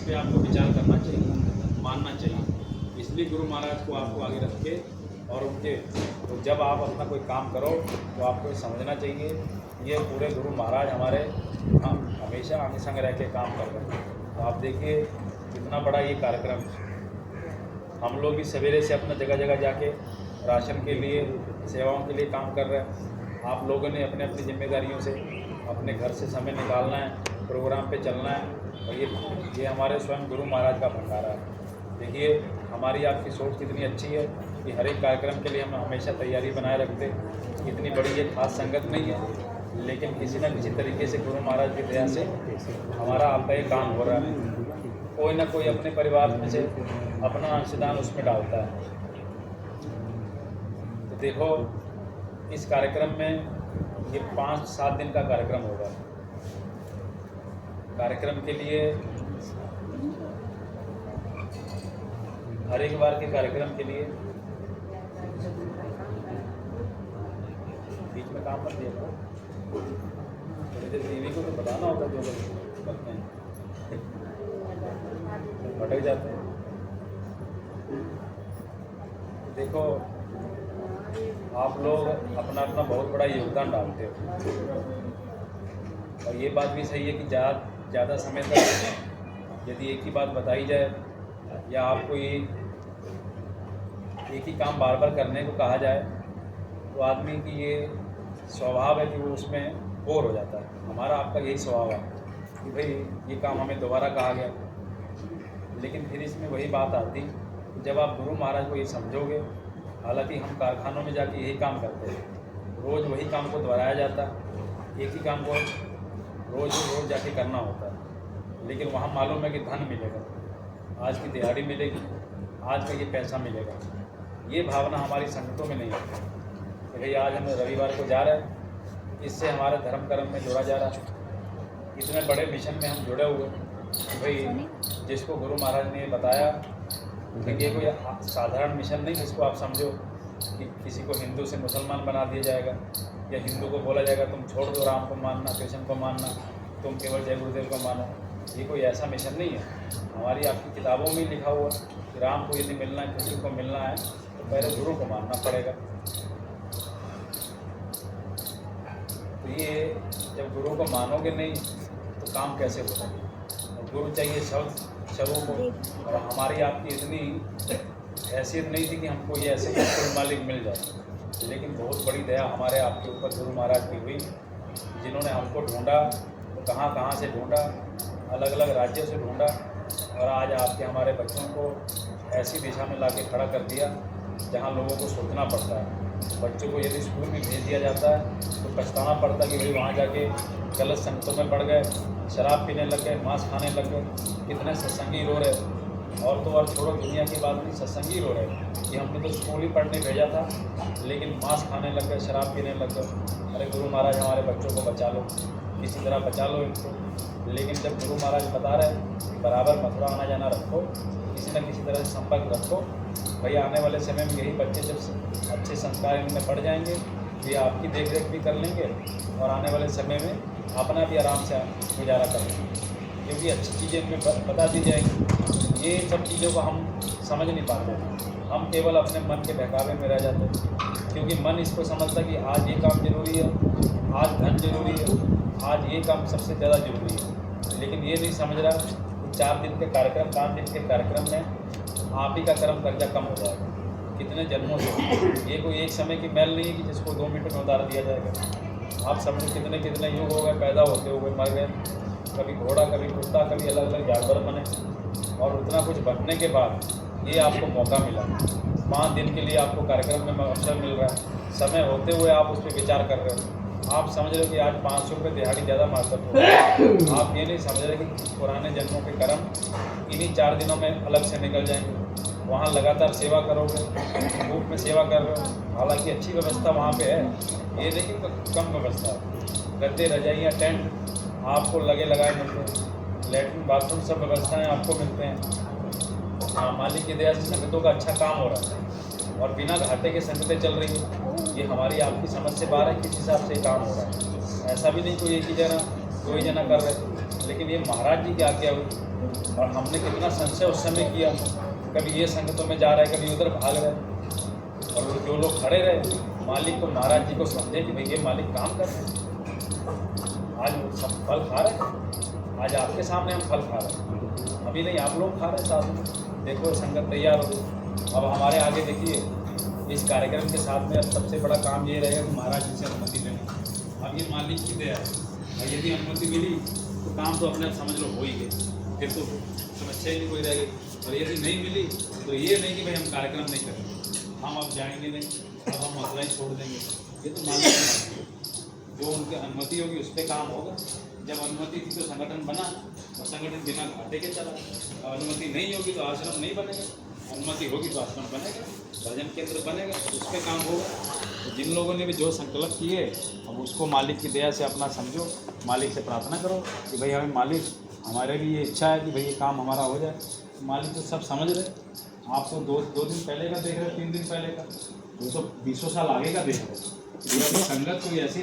पे आपको विचार करना चाहिए, मानना चाहिए। इसलिए गुरु महाराज को आपको आगे रख के और उनके तो जब आप अपना कोई काम करो तो आपको समझना चाहिए ये पूरे गुरु महाराज हमारे हम हमेशा हमें संग रह के काम कर रहे हैं। तो आप देखिए कितना बड़ा ये कार्यक्रम, हम लोग भी सवेरे से अपना जगह जगह जाके राशन के लिए सेवाओं के लिए काम कर रहे हैं। आप लोगों ने अपने अपनी जिम्मेदारियों से अपने घर से समय निकालना है, प्रोग्राम पे चलना है। और ये हमारे स्वयं गुरु महाराज का भंडारा है। देखिए हमारी आपकी सोच कितनी अच्छी है कि हर एक कार्यक्रम के लिए हम हमेशा तैयारी बनाए रखते। इतनी बड़ी ये खास संगत नहीं है, लेकिन किसी न किसी तरीके से गुरु महाराज की दया से हमारा आपका ये काम हो रहा है। कोई ना कोई अपने परिवार में से अपना अंशदान उसमें डालता है। तो देखो इस कार्यक्रम में ये 5-7 दिन का कार्यक्रम होगा। कार्यक्रम के लिए हर एक बार के कार्यक्रम के लिए बीच में काम कर दिया करो, थोड़ी देर टीवी को तो बताना होता जो लोग करते हैं भटक जाते हैं। देखो आप लोग अपना अपना बहुत बड़ा योगदान डालते हो और ये बात भी सही है कि ज़्यादा समय तक यदि एक ही बात बताई जाए या आपको एक ही काम बार बार करने को कहा जाए तो आदमी की ये स्वभाव है कि वो उसमें बोर हो जाता है। हमारा आपका यही स्वभाव है कि भाई ये काम हमें दोबारा कहा गया, लेकिन फिर इसमें वही बात आती जब आप गुरु महाराज को ये समझोगे। हालांकि हम कारखानों में जाके यही काम करते हैं, रोज़ वही काम को दोहराया जाता है, एक ही काम को रोज़ जाके करना होता है। लेकिन वहाँ मालूम है कि धन मिलेगा, आज की दिहाड़ी मिलेगी, आज का ये पैसा मिलेगा। ये भावना हमारी संगतों में नहीं है कि भाई आज हम रविवार को जा रहे हैं, इससे हमारे धर्म कर्म में जोड़ा जा रहा है। इतने बड़े मिशन में हम जुड़े हुए कि भाई जिसको गुरु महाराज ने बताया कि ये कोई साधारण मिशन नहीं जिसको आप समझो कि किसी को हिंदू से मुसलमान बना दिया जाएगा या हिंदू को बोला जाएगा तुम छोड़ दो राम को मानना, कृष्ण को मानना, तुम केवल जय गुरुदेव को मानो। ये कोई ऐसा मिशन नहीं है। हमारी आपकी किताबों में लिखा हुआ कि राम को यदि मिलना है, कृष्ण को मिलना है तो पहले गुरु को मानना पड़ेगा। तो ये जब गुरु को मानोगे नहीं तो काम कैसे होगा। गुरु चाहिए सबों को। और हमारी आपकी इतनी हैसियत नहीं थी कि हमको ये ऐसे कोई मालिक मिल जाए, लेकिन बहुत बड़ी दया हमारे आपके ऊपर गुरु महाराज की हुई, जिन्होंने हमको ढूंढा, कहाँ कहाँ से ढूंढा, अलग अलग राज्यों से ढूंढा और आज आपके हमारे बच्चों को ऐसी दिशा में लाके खड़ा कर दिया जहाँ लोगों को सोचना पड़ता है। बच्चों को यदि स्कूल में भेज दिया जाता है तो पछताना पड़ता है कि भाई वहाँ जाके गलत संगतों में पड़ गए, शराब पीने लग गए, मांस खाने लग गए। कितने सत्संगी रो रहे, और तो और छोड़ो दुनिया की बात नहीं, सत्संगी रो रहे कि हमने तो स्कूल ही पढ़ने भेजा था लेकिन मांस खाने लग गए, शराब पीने लग गए। अरे गुरु महाराज हमारे बच्चों को बचा लो, किसी तरह बचा लो इनको। लेकिन जब गुरु महाराज बता रहे कि बराबर मथुरा आना जाना रखो, किसी न किसी तरह से संपर्क रखो, भाई आने वाले समय में यही बच्चे जब अच्छे संस्कार इनमें पड़ जाएंगे तो ये आपकी देख रेख भी कर लेंगे और आने वाले समय में अपना भी आराम से गुजारा कर लेंगे, क्योंकि अच्छी चीज़ें इनमें बता दी जाएंगी। ये सब चीज़ों को हम समझ नहीं पाते, हम केवल अपने मन के बहकावे में रह जाते हैं, क्योंकि मन इसको समझता कि आज ये काम जरूरी है, आज धन जरूरी है, आज ये काम सबसे ज़्यादा जरूरी है। लेकिन ये नहीं समझ रहा कि 4 दिन के कार्यक्रम, 5 दिन के कार्यक्रम में आप ही का कर्म कर्जा कम हो जाएगा। कितने जन्मों से, ये कोई एक समय की मैल नहीं है कि जिसको 2 मिनट में उतार दिया जाएगा। आप समझो कितने कितने युग हो गए, पैदा होते हुए मर गए, कभी घोड़ा, कभी कुत्ता, कभी अलग अलग जानवर बने, और उतना कुछ बनने के बाद ये आपको मौका मिला। 5 दिन के लिए आपको कार्यक्रम में अवसर मिल रहा है, समय होते हुए आप उस पर विचार कर रहे हो। आप समझ रहे हो कि आज 500 रुपये दिहाड़ी ज़्यादा महत्वपूर्ण है। आप ये नहीं समझ रहे कि पुराने जन्मों के कर्म इन्हीं 4 दिनों में अलग से निकल जाएंगे। वहाँ लगातार सेवा करोगे, धूप में सेवा कर रहे हो, हालांकि अच्छी व्यवस्था वहाँ पे है, ये नहीं कि कम व्यवस्था है। गद्दे, रजाइयाँ, टेंट आपको लगे लगाए मिलते हैं, लेटरिन बाथरूम सब व्यवस्थाएँ आपको मिलते हैं। हाँ, मालिक की दया से संगतों का अच्छा काम हो रहा है और बिना घाटे के संगतें चल रही है। ये हमारी आपकी समझ से बाहर है किस हिसाब से काम हो रहा है। ऐसा भी नहीं कोई एक ही जगह कोई जना कर रहे, लेकिन ये महाराज जी की आज्ञा हुई और हमने कितना संशय उस समय किया, कभी ये संगतों में जा रहे, कभी उधर भाग रहे, और वो जो लोग खड़े रहे मालिक को, महाराज जी को समझे कि भाई ये मालिक काम कर रहे हैं, आज वो सब फल खा रहे हैं, आज आपके सामने हम फल खा रहे हैं, अभी नहीं आप लोग खा रहे हैं साथ में। देखो संगत तैयार हो, अब हमारे आगे देखिए इस कार्यक्रम के साथ में अब सबसे बड़ा काम ये रहेगा कि महाराज जी से अनुमति लेना। अब ये मालिक की दया है, और यदि अनुमति मिली तो काम तो अपने आप समझ लो हो ही गए, फिर तो समस्या ही नहीं कोई रह गई। और यदि नहीं मिली तो ये नहीं कि भाई हम कार्यक्रम नहीं करेंगे, हम अब जाएंगे नहीं, अब हम मसला ही छोड़ देंगे, ये तो मालिक की मर्जी है। जो उनकी अनुमति होगी उस पर काम होगा। जब अनुमति थी तो संगठन बना, और संगठन बिना घाटे के चला। अब अनुमति नहीं होगी तो आश्रम नहीं बनेगा, अनुमति होगी तो आश्रम बनेगा, भजन केंद्र बनेगा, उस पर काम होगा। तो जिन लोगों ने भी जो संकल्प किए, अब उसको मालिक की दया से अपना समझो, मालिक से प्रार्थना करो कि भाई हमें मालिक, हमारे भी ये इच्छा है कि भाई ये काम हमारा हो जाए। मालिक तो सब समझ रहे, आप तो दो दिन पहले का देख रहे, 3 दिन पहले का, 220 साल आगे का देख रहे। संगत कोई ऐसी